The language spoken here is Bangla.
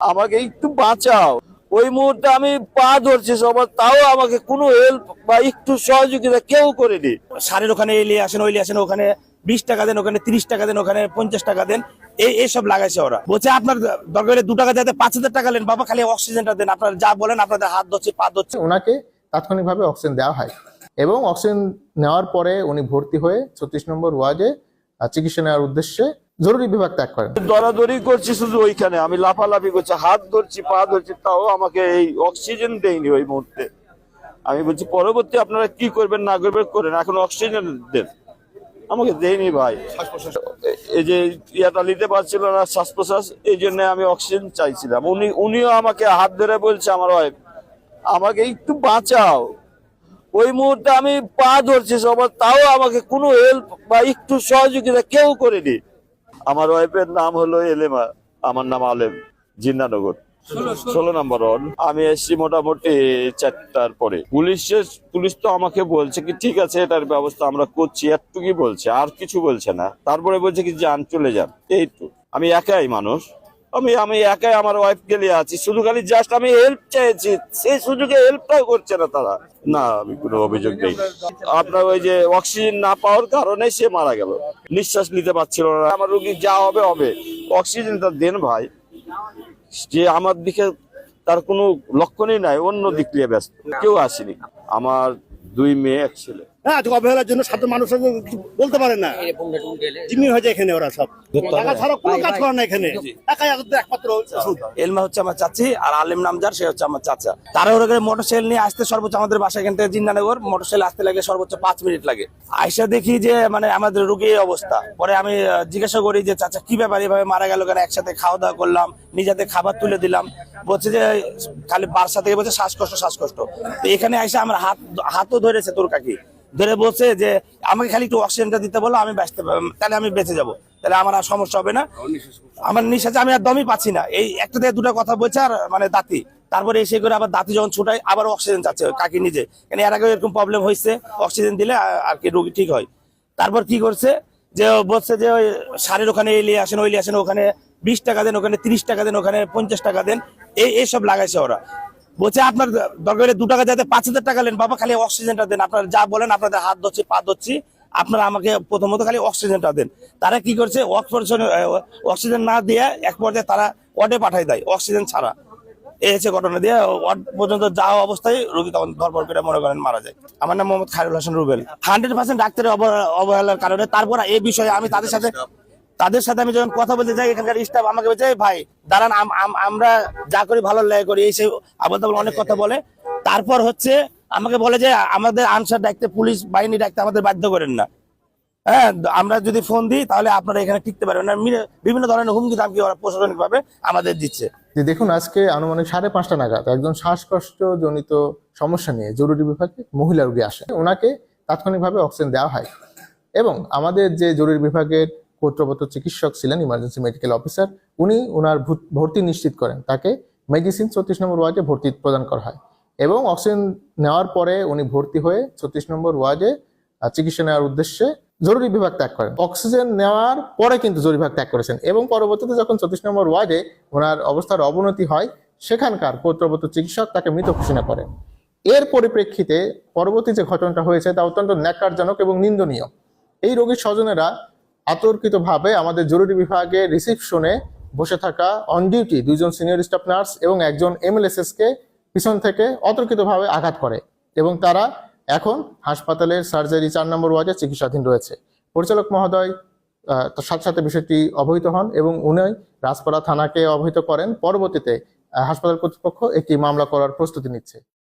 আমাকে একটু বাঁচাও। ওই মুহূর্তে আমি পা ধরছি সবার, তাও আমাকে কোনো হেল্প বা একটু সহযোগিতা কেউ করেনি। সারের ওখানে এলিয়ে আসেন ওইলে আসেন, ওখানে 20 টাকা দেন, ওখানে 30 টাকা দেন, ওখানে 50 টাকা দেন, এইসব লাগাইছে ওরা। বলছে আপনার দরকার হলে 2 টাকা দিতে 5,000 টাকা নেন, বাবা খালি অক্সিজেনটা দেন, আপনারা যা বলেন আপনাদের হাত ধরছে পা ধরছে। ওনাকে তাৎক্ষণিকভাবে অক্সিজেন দেওয়া হয় এবং অক্সিজেন নেওয়ার পরে উনি ভর্তি হয়ে 36 নম্বর ওয়ার্ডে চিকিৎসা নেওয়ার উদ্দেশ্যে জরুরি বিভাগ ত্যাগ করেন। দরাদরি করছি শুধু, ওইখানে আমি লাফালাফি করছি, হাত ধরছি পা ধরছি, তাও আমাকে এই অক্সিজেন দেয়নি ওই মুহূর্তে। আমি বলছি পরবর্তী আপনারা কি করবেন না করবেন করেন, এখন অক্সিজেন দেন, আমাকে দেয়নি ভাই। এই যে ইয়াটা নিতে পারছিল না শ্বাস প্রশ্বাস, এই জন্য আমি অক্সিজেন চাইছিলাম। উনিও আমাকে হাত ধরে বলছে আমার ওয়াইফ, আমাকে একটু বাঁচাও। ওই মুহূর্তে আমি পা ধরছি সবার, তাও আমাকে কোনো হেল্প বা একটু সহযোগিতা কেউ করেনি। আমার ওয়াইফের নাম হলো এলেমা, আমার নাম আলেম, জিন্নানগর 16 নম্বর ওয়ার্ড। আমি এসছি মোটামুটি 4টার পরে। পুলিশ তো আমাকে বলছে কি ঠিক আছে এটার ব্যবস্থা আমরা করছি, এতটুকুই বলছে, আর কিছু বলছে না। তারপরে বলছে কি যান চলে যান, এইটুকু। আমি একাই মানুষ, আমি একাই আমার ওয়াইফ গেলে আছি, শুধু খালি জাস্ট আমি হেল্প চাইছি, সেই সুযোগে হেল্পটাও করছে না তারা। না, আমি কোনো অভিযোগ নেই। আপনার ওই যে অক্সিজেন না পাওয়ার কারণে সে মারা গেল, নিঃশ্বাস নিতে পারছিল না। আমার রোগী যা হবে হবে, অক্সিজেনটা দেন ভাই। যে আমার দিকে তার কোনো লক্ষণই নাই, অন্য দিক দিয়ে ব্যস্ত, কেউ আসেনি। আমার 2 মেয়ে 1 ছেলে। হ্যাঁ, অবহেলার জন্য সাধারণ মানুষের কিছু বলতে পারে না, জিম্মি হয়ে যায় এখানে ওরা সব। টাকা ছাড়া কোনো কাজ করে না এখানে, টাকাই একমাত্র ওষুধ। এলমা হচ্ছে আমার চাচি আর আলেম নামজার সে হচ্ছে আমার চাচা। তারা ওরা মোটরসাইকেল নিয়ে আসতে সর্বোচ্চ আমাদের বাসা এখান থেকে জিন্নানগর মোটরসাইকেল আসতে লাগে সর্বোচ্চ 5 মিনিট লাগে। আইসা দেখি যে মানে আমাদের রোগী এই অবস্থা। পরে আমি জিজ্ঞাসা করি যে চাচা কি ব্যাপার, এভাবে মারা গেল কেন? একসাথে খাওয়া দাওয়া করলাম, নিজেতে খাবার তুলে দিলাম। বলছে যে খালি বারসা থেকে বলছে শ্বাসকষ্ট। তো এখানে আইসা আমার হাতও ধরেছে তোর কাকি, ধরে বলছে যে আমাকে খালি একটু অক্সিজেনটা দিতে বলো, আমি বাঁচতে তাহলে আমি বেঁচে যাবো, তাহলে আমার আর সমস্যা হবে না। আমার নিঃশ্বাসে আমি আর দমই পাচ্ছি না। এই একটা থেকে দুটা কথা বলছে আর মানে দাঁতি। তারপরে এসে করে আবার দাঁতি যখন ছুটাই আবার অক্সিজেন চাচ্ছে কাকি নিজে, কেন এর আগে এরকম প্রবলেম হয়েছে, অক্সিজেন দিলে আর কি রোগী ঠিক হয়। তারপর কি করছে যে বলছে যে ওই সারের ওখানে এলিয়ে আসেন ওইলে আসেন, ওখানে 20 টাকা দেন, ওখানে 30 টাকা দেন, ওখানে 50 টাকা দেন, এইসব লাগাইছে ওরা। বলছে আপনার দরকার হলে 2 টাকা দিতে 5,000 টাকা নেন, বাবা খালি অক্সিজেনটা দেন, আপনারা যা বলেন আপনাদের হাত ধরছি পা ধরছি, আপনারা আমাকে প্রথমত খালি অক্সিজেনটা দেন। তারা কি করছে, অক্সিজেন না দিয়ে এক পর্যায়ে তারা ওয়ার্ডে পাঠাই দেয় অক্সিজেন ছাড়া। এই হচ্ছে ঘটনা, দিয়ে ওয়ার্ড পর্যন্ত যাওয়া অবস্থায় রোগী তখন ধরপর করে মনে করেন মারা যায়। আমার নাম মোহাম্মদ খায়রুল হাসান রুবেল। 100% ডাক্তারের অবহেলার কারণে। তারপর এই বিষয়ে আমি তাদের সাথে আমি যখন কথা বলতে যাই, এখানকার স্টাফ আমাকে বলছে ভাই দাঁড়ান, আমরা যা করি ভালো লাগে করি, এই সে আবার অনেক কথা বলে। তারপর হচ্ছে আমাকে বলে যে আমাদের আনসার ডাকতে, পুলিশ বাহিনী ডাকতে আমাদের বাধ্য করেন না। হ্যাঁ, আমরা যদি ফোন দিই তাহলে আপনারা এখানে টিকতে পারবেন না, বিভিন্ন ধরনের হুমকি দামকি ওরা প্রশাসনিক ভাবে আমাদের দিচ্ছে। যে দেখুন, আজকে আনুমানিক 5:30 নাগাদ একজন শ্বাসকষ্ট জনিত সমস্যা নিয়ে জরুরি বিভাগে মহিলা রোগী আসে। ওনাকে তাৎক্ষণিকভাবে অক্সিজেন দেওয়া হয় এবং আমাদের যে জরুরি বিভাগের কর্তব্যরত চিকিৎসক ছিলেন, ইমার্জেন্সি মেডিকেল অফিসার, উনি ওনার ভর্তি নিশ্চিত করেন। তাকে মেডিসিন 36 নম্বর ওয়ার্ডে ভর্তি প্রদান করা হয় এবং অক্সিজেন নেওয়ার পরে উনি ভর্তি হয়ে 36 নম্বর ওয়ার্ডে চিকিৎসা নেওয়ার উদ্দেশ্যে জরুরি বিভাগ ত্যাগ করেন। অক্সিজেন নেওয়ার পরে কিন্তু জরুরি বিভাগ ত্যাগ করেছেন এবং পরবর্তীতে যখন 36 নম্বর ওয়ার্ডে ওনার অবস্থার অবনতি হয়, সেখানকার কর্তব্যরত চিকিৎসক তাকে মৃত ঘোষণা করেন। এর পরিপ্রেক্ষিতে পরবর্তী যে ঘটনাটা হয়েছে তা অত্যন্ত ন্যাক্কারজনক এবং নিন্দনীয়। এই রোগীর স্বজনেরা আতর্কিতভাবে আমাদের জরুরি বিভাগে রিসিপশনে বসে থাকা অন ডিউটি 2 জন সিনিয়র স্টাফ নার্স এবং একজন MLSS কে পিছন থেকে অতর্কিতভাবে আঘাত করে এবং তারা এখন হাসপাতালের সার্জারি 4 নম্বর ওয়ার্ডে চিকিৎসাধীন রয়েছে। পরিচালক মহোদয় তার সাথে সাথে বিষয়টি অবহিত হন এবং উনি রাজপাড়া থানাকে অবহিত করেন। পরবর্তীতে হাসপাতাল কর্তৃপক্ষ একটি মামলা করার প্রস্তুতি নিচ্ছে।